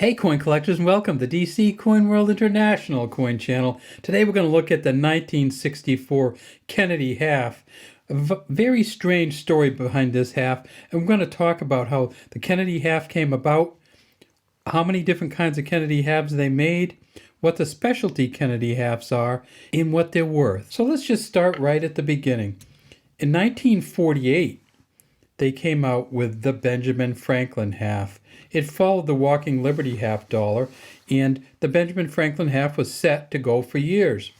Hey coin collectors, and welcome to DC Coin World International Coin Channel. Today we're going to look at the 1964 Kennedy half. A very strange story behind this half, and we're going to talk about how the Kennedy half came about, how many different kinds of Kennedy halves they made, what the specialty Kennedy halves are, and what they're worth. So let's just start right at the beginning. In 1948, they came out with the Benjamin Franklin half. It followed the Walking Liberty half dollar, and the Benjamin Franklin half was set to go for years.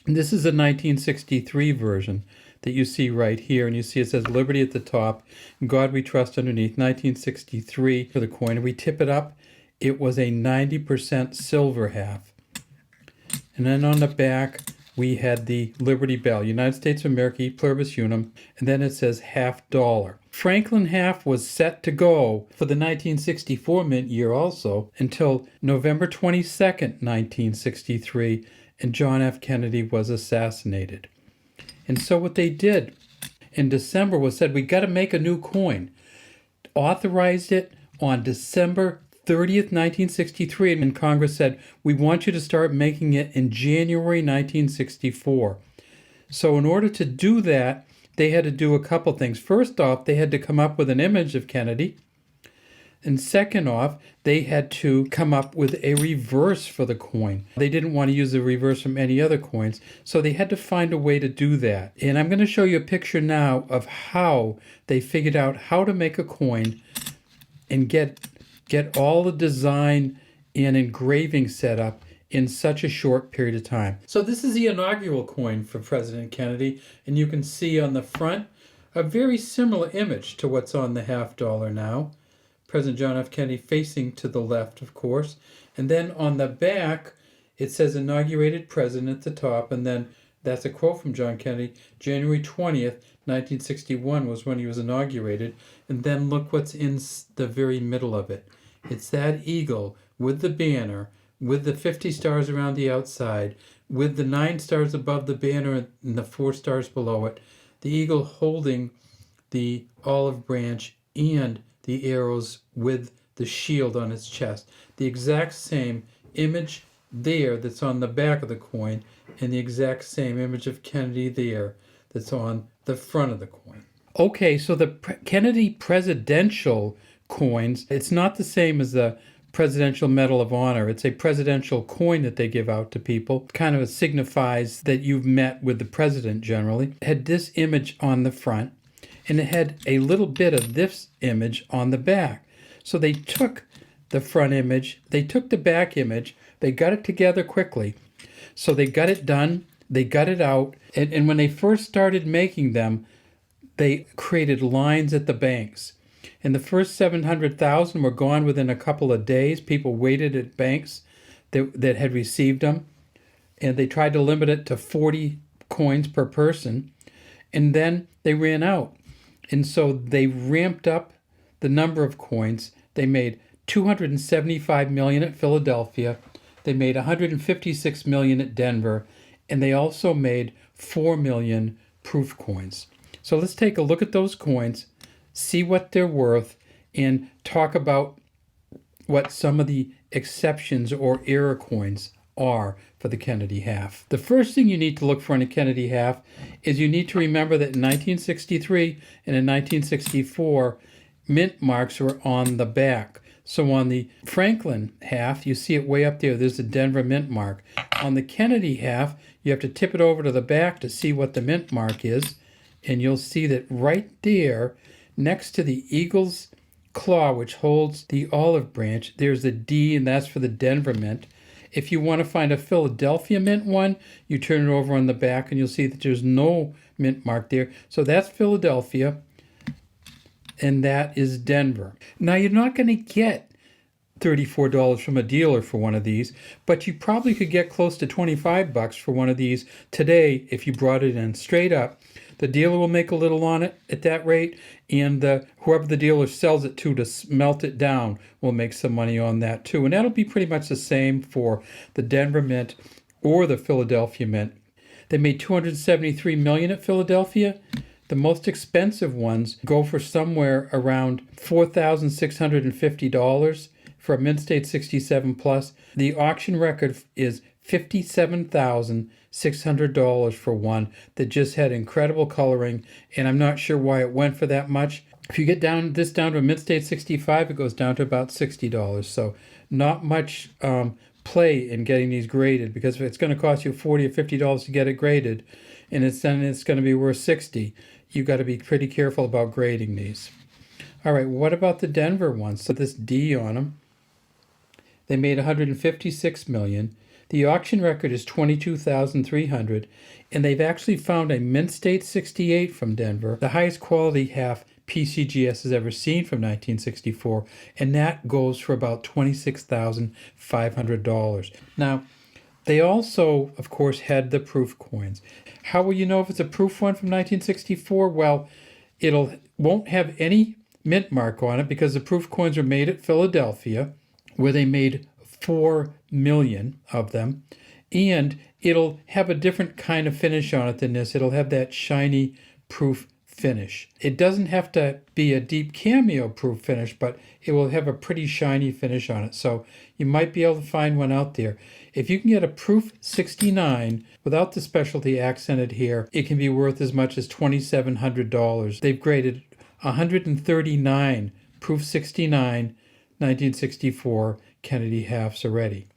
And this is a 1963 version that you see right here, and you see it says Liberty at the top, and God We Trust underneath, 1963 for the coin. And we tip it up, it was a 90% silver half. And then on the back, we had the Liberty Bell, United States of America, Pluribus Unum, and then it says $50. Franklin half was set to go for the 1964 mint year also until November 22nd, 1963, and John F. Kennedy was assassinated. And so what they did in December was said, we got to make a new coin. Authorized it on December 30th, 1963, and Congress said, we want you to start making it in January 1964. So in order to do that, they had to do a couple things. First off, they had to come up with an image of Kennedy. And second off, they had to come up with a reverse for the coin. They didn't want to use a reverse from any other coins, so they had to find a way to do that. And I'm going to show you a picture now of how they figured out how to make a coin and get all the design and engraving set up in such a short period of time. So this is the inaugural coin for President Kennedy, and you can see on the front a very similar image to what's on the $50 now. President John F. Kennedy facing to the left, of course. And then on the back, it says inaugurated president at the top, and then that's a quote from John Kennedy. January 20th, 1961 was when he was inaugurated. And then look what's in the very middle of it. It's that eagle with the banner, with the 50 stars around the outside, with the 9 stars above the banner and the 4 stars below it, the eagle holding the olive branch and the arrows with the shield on its chest. The exact same image there that's on the back of the coin, and the exact same image of Kennedy there that's on the front of the coin. Okay, so the Kennedy presidential coins, it's not the same as the Presidential Medal of Honor. It's a presidential coin that they give out to people. Kind of signifies that you've met with the president generally. It had this image on the front, and it had a little bit of this image on the back. So they took the front image, they took the back image, they got it together quickly. So they got it done, they got it out, and when they first started making them, they created lines at the banks. And the first 700,000 were gone within a couple of days. People waited at banks that had received them. And they tried to limit it to 40 coins per person. And then they ran out. And so they ramped up the number of coins. They made 275 million at Philadelphia. They made 156 million at Denver. And they also made 4 million proof coins. So let's take a look at those coins, see what they're worth, and talk about what some of the exceptions or error coins are for the Kennedy half. The first thing you need to look for in a Kennedy half is you need to remember that in 1963 and in 1964, mint marks were on the back. So on the Franklin half, you see it way up there, there's the Denver mint mark. On the Kennedy half, you have to tip it over to the back to see what the mint mark is, and you'll see that right there, next to the eagle's claw, which holds the olive branch, there's a D, and that's for the Denver mint. If you want to find a Philadelphia mint one, you turn it over on the back, and you'll see that there's no mint mark there. So that's Philadelphia, and that is Denver. Now, you're not going to get $34 from a dealer for one of these, but you probably could get close to $25 for one of these today if you brought it in straight up. The dealer will make a little on it at that rate, and whoever the dealer sells it to smelt it down will make some money on that too. And that'll be pretty much the same for the Denver Mint or the Philadelphia Mint. They made 273 million at Philadelphia. The most expensive ones go for somewhere around $4,650. for a Mint State 67 Plus. The auction record is $57,600 for one that just had incredible coloring, and I'm not sure why it went for that much. If you get down to a Mint State 65, it goes down to about $60. So not much play in getting these graded, because if it's going to cost you $40 or $50 to get it graded, and it's going to be worth $60, you got to be pretty careful about grading these. All right, what about the Denver ones? So this D on them. They made $156 million. The auction record is $22,300, and they've actually found a Mint State 68 from Denver, the highest quality half PCGS has ever seen from 1964, and that goes for about $26,500. Now, they also, of course, had the proof coins. How will you know if it's a proof one from 1964? Well, won't have any mint mark on it because the proof coins were made at Philadelphia, where they made 4 million of them, and it'll have a different kind of finish on it than this. It'll have that shiny proof finish. It doesn't have to be a deep cameo proof finish, but it will have a pretty shiny finish on it. So you might be able to find one out there. If you can get a proof 69 without the specialty accented here, it can be worth as much as $2,700. They've graded 139 proof 69 1964 Kennedy halves already.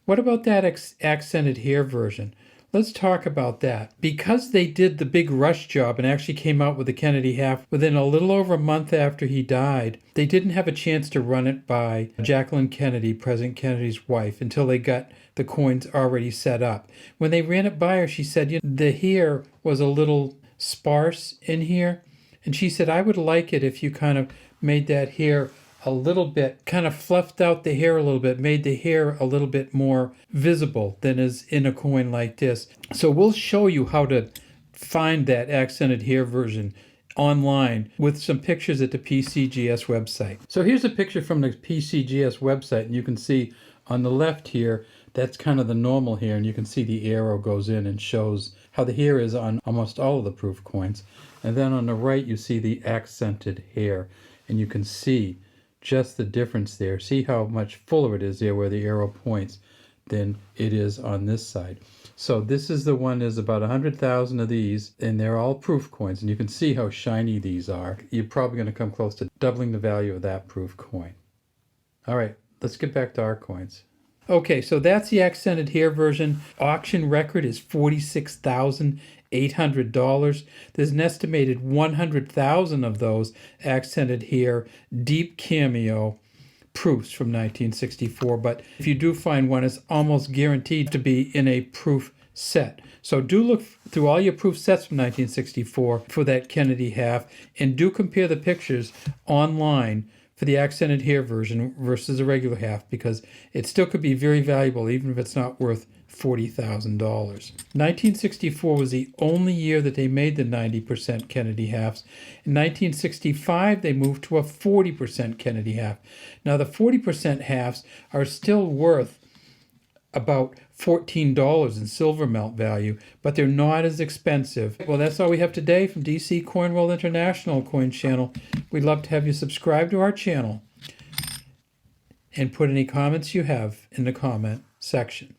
What about that accented hair version? Let's talk about that. Because they did the big rush job and actually came out with the Kennedy half within a little over a month after he died, they didn't have a chance to run it by Jacqueline Kennedy, President Kennedy's wife, until they got the coins already set up. When they ran it by her, she said, the hair was a little sparse in here. And she said, I would like it if you kind of made that hair a little bit, kind of fluffed out the hair a little bit, made the hair a little bit more visible than is in a coin like this. So we'll show you how to find that accented hair version online with some pictures at the PCGS website. So here's a picture from the PCGS website, and you can see on the left here, that's kind of the normal hair, and you can see the arrow goes in and shows how the hair is on almost all of the proof coins. And then on the right, you see the accented hair, and you can see just the difference there. See how much fuller it is there where the arrow points than it is on this side. So this is the one, there's about 100,000 of these, and they're all proof coins, and you can see how shiny these are. You're probably going to come close to doubling the value of that proof coin. All right, let's get back to our coins. Okay, so that's the accented hair version. Auction record is $46,800. There's an estimated 100,000 of those accented hair deep cameo proofs from 1964. But if you do find one, it's almost guaranteed to be in a proof set. So do look through all your proof sets from 1964 for that Kennedy half, and do compare the pictures online for the accented hair version versus a regular half, because it still could be very valuable even if it's not worth $40,000. 1964 was the only year that they made the 90% Kennedy halves. In 1965, they moved to a 40% Kennedy half. Now the 40% halves are still worth about $14 in silver melt value, but they're not as expensive. Well, that's all we have today from DC Coin World International Coin Channel. We'd love to have you subscribe to our channel and put any comments you have in the comment section.